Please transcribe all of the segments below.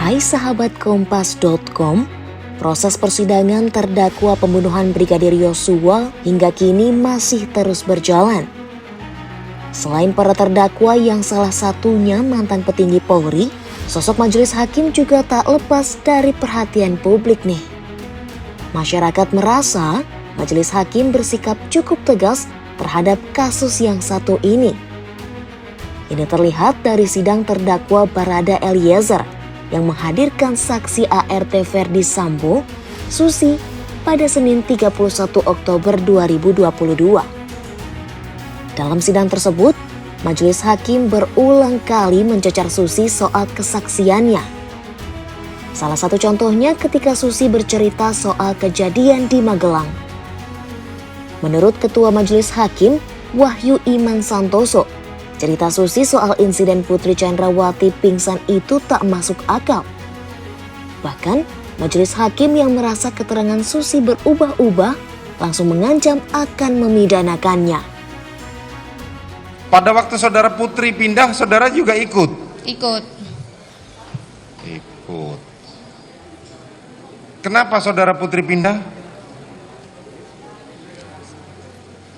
Hai sahabat Kompas.com, proses persidangan terdakwa pembunuhan Brigadir Yosua hingga kini masih terus berjalan. Selain para terdakwa yang salah satunya mantan petinggi Polri, sosok majelis hakim juga tak lepas dari perhatian publik nih. Masyarakat merasa majelis hakim bersikap cukup tegas terhadap kasus yang satu ini. Ini terlihat dari sidang terdakwa Barada Eliezer yang menghadirkan saksi ART Ferdi Sambo, Susi, pada Senin 31 Oktober 2022. Dalam sidang tersebut, majelis hakim berulang kali mencecar Susi soal kesaksiannya. Salah satu contohnya ketika Susi bercerita soal kejadian di Magelang. Menurut Ketua Majelis Hakim, Wahyu Iman Santoso, cerita Susi soal insiden Putri Chandrawati pingsan itu tak masuk akal. Bahkan, majelis hakim yang merasa keterangan Susi berubah-ubah langsung mengancam akan memidanakannya. Pada waktu saudara Putri pindah, saudara juga ikut? Ikut. Kenapa saudara Putri pindah?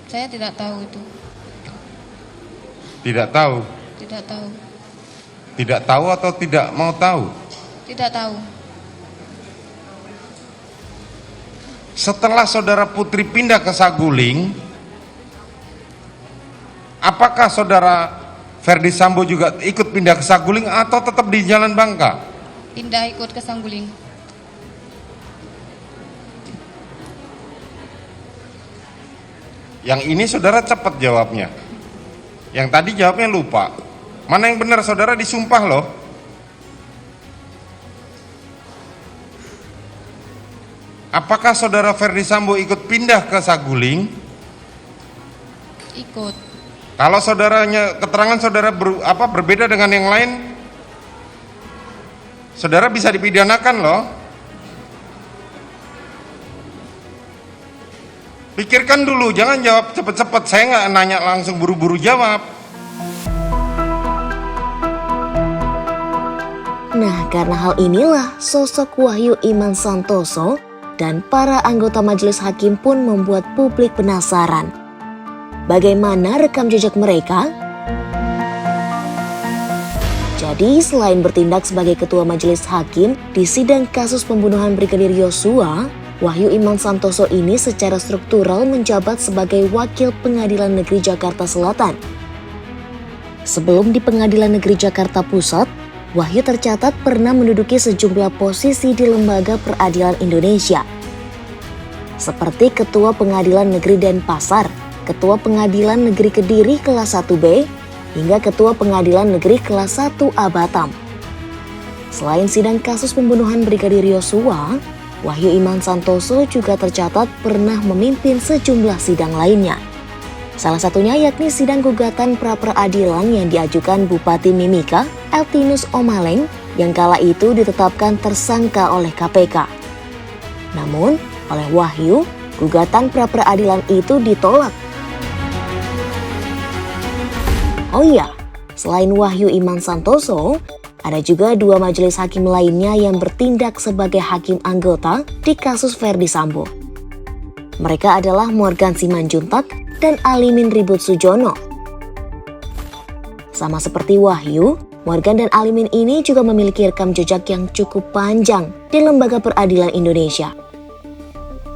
Saya tidak tahu itu. Tidak tahu? Tidak tahu. Tidak tahu atau tidak mau tahu? Tidak tahu. Setelah saudara Putri pindah ke Saguling, apakah saudara Ferdi Sambo juga ikut pindah ke Saguling atau tetap di Jalan Bangka? Pindah ikut ke Saguling. Yang ini saudara cepat jawabnya. Yang tadi jawabnya lupa. Mana yang benar, saudara disumpah loh. Apakah saudara Ferdi Sambo ikut pindah ke Saguling? Ikut. Kalau saudaranya, keterangan saudara berbeda dengan yang lain, saudara bisa dipidanakan loh. Pikirkan dulu, jangan jawab cepat-cepat. Saya nggak nanya langsung buru-buru jawab. Nah, karena hal inilah sosok Wahyu Iman Santoso dan para anggota majelis hakim pun membuat publik penasaran. Bagaimana rekam jejak mereka? Jadi, selain bertindak sebagai ketua majelis hakim di sidang kasus pembunuhan Brigadir Yosua, Wahyu Iman Santoso ini secara struktural menjabat sebagai Wakil Pengadilan Negeri Jakarta Selatan. Sebelum di Pengadilan Negeri Jakarta Pusat, Wahyu tercatat pernah menduduki sejumlah posisi di Lembaga Peradilan Indonesia, seperti Ketua Pengadilan Negeri Denpasar, Ketua Pengadilan Negeri Kediri kelas 1B, hingga Ketua Pengadilan Negeri kelas 1A Batam. Selain sidang kasus pembunuhan Brigadir Yosua, Wahyu Iman Santoso juga tercatat pernah memimpin sejumlah sidang lainnya. Salah satunya yakni sidang gugatan pra-peradilan yang diajukan Bupati Mimika, Eltinus Omaleng, yang kala itu ditetapkan tersangka oleh KPK. Namun, oleh Wahyu, gugatan pra-peradilan itu ditolak. Oh iya, selain Wahyu Iman Santoso, ada juga dua majelis hakim lainnya yang bertindak sebagai hakim anggota di kasus Ferdi Sambo. Mereka adalah Morgan Simanjuntak dan Alimin Ribut Sujono. Sama seperti Wahyu, Morgan dan Alimin ini juga memiliki rekam jejak yang cukup panjang di Lembaga Peradilan Indonesia.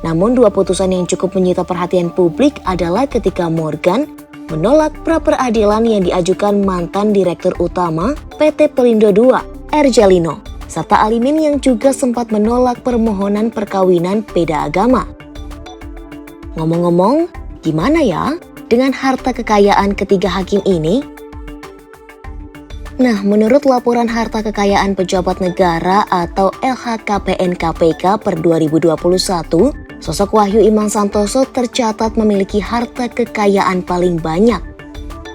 Namun dua putusan yang cukup menyita perhatian publik adalah ketika Morgan menolak pra-peradilan yang diajukan mantan Direktur Utama PT Pelindo II, R. Jalino, serta Alimin yang juga sempat menolak permohonan perkawinan beda agama. Ngomong-ngomong, gimana ya dengan harta kekayaan ketiga hakim ini? Nah, menurut laporan harta kekayaan pejabat negara atau LHKPN KPK per 2021, sosok Wahyu Iman Santoso tercatat memiliki harta kekayaan paling banyak.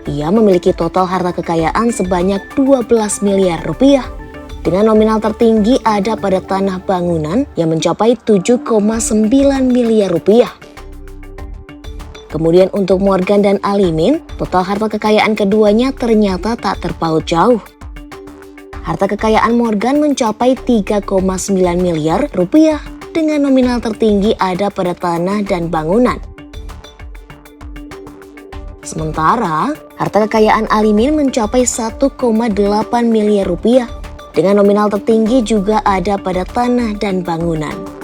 Ia memiliki total harta kekayaan sebanyak 12 miliar rupiah. Dengan nominal tertinggi ada pada tanah bangunan yang mencapai 7,9 miliar rupiah. Kemudian untuk Morgan dan Alimin, total harta kekayaan keduanya ternyata tak terpaut jauh. Harta kekayaan Morgan mencapai 3,9 miliar rupiah dengan nominal tertinggi ada pada tanah dan bangunan. Sementara, harta kekayaan Alimin mencapai 1,8 miliar rupiah dengan nominal tertinggi juga ada pada tanah dan bangunan.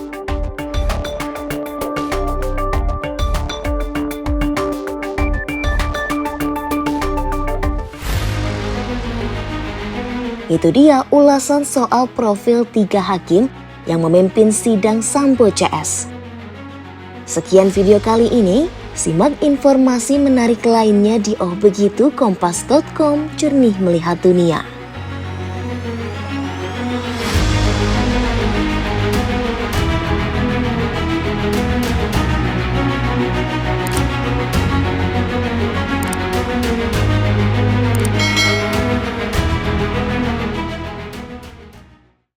Itu dia ulasan soal profil 3 hakim yang memimpin sidang Sambo CS. Sekian video kali ini, simak informasi menarik lainnya di Oh Begitu Kompas.com, jernih melihat dunia.